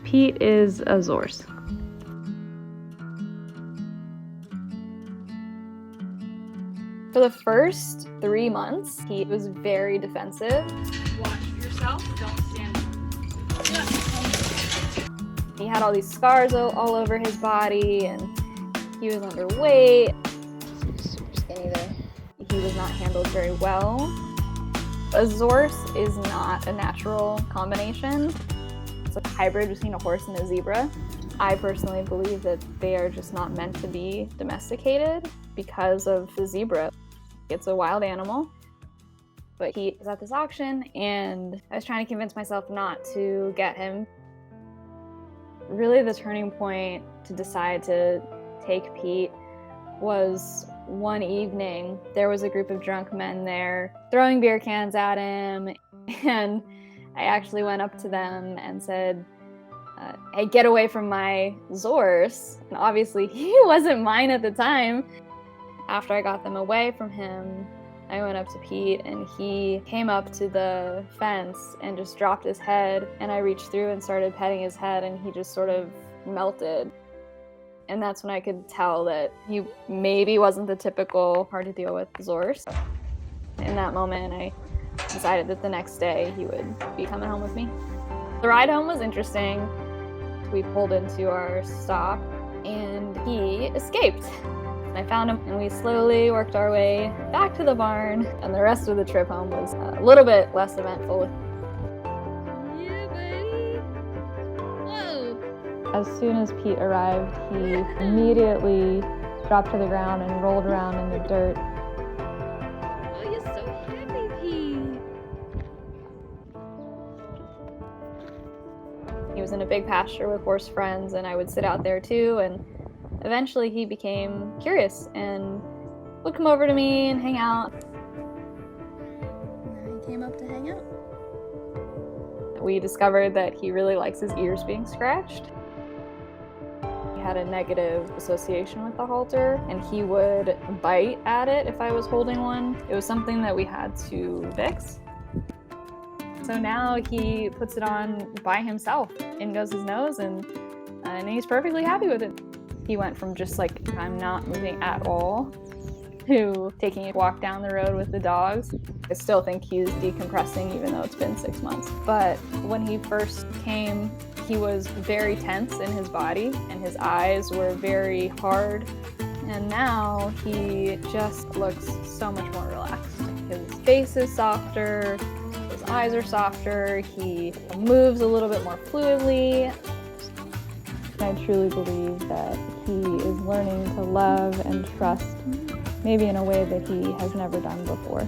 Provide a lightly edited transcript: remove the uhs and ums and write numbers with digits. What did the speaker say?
Pete is a Zorse. For the first 3 months, he was very defensive. Watch yourself, don't stand. He had all these scars all over his body, and he was underweight. Super skinny there. He was not handled very well. A Zorse is not a natural combination. It's a hybrid between a horse and a zebra. I personally believe that they are just not meant to be domesticated because of the zebra. It's a wild animal, but he was at this auction and I was trying to convince myself not to get him. Really, the turning point to decide to take Pete was one evening. There was a group of drunk men there throwing beer cans at him, and I actually went up to them and said, hey, get away from my Zorse. And obviously he wasn't mine at the time. After I got them away from him, I went up to Pete and he came up to the fence and just dropped his head, and I reached through and started petting his head and he just sort of melted. And that's when I could tell that he maybe wasn't the typical hard to deal with Zorse. In that moment, I decided that the next day he would be coming home with me. The ride home was interesting. We pulled into our stop and he escaped. I found him and we slowly worked our way back to the barn, and the rest of the trip home was a little bit less eventful. Yeah, buddy. Whoa. As soon as Pete arrived, he immediately dropped to the ground and rolled around in the dirt. Oh, you're so happy, Pete. He was in a big pasture with horse friends, and I would sit out there too, and eventually he became curious and would come over to me and hang out. He came up to hang out. We discovered that he really likes his ears being scratched. He had a negative association with the halter, and he would bite at it if I was holding one. It was something that we had to fix. So now he puts it on by himself. In goes his nose, and he's perfectly happy with it. He went from just like, I'm not moving at all, to taking a walk down the road with the dogs. I still think he's decompressing even though it's been 6 months. But when he first came, he was very tense in his body and his eyes were very hard. And now he just looks so much more relaxed. His face is softer, his eyes are softer, he moves a little bit more fluidly. I truly believe that he is learning to love and trust, maybe in a way that he has never done before.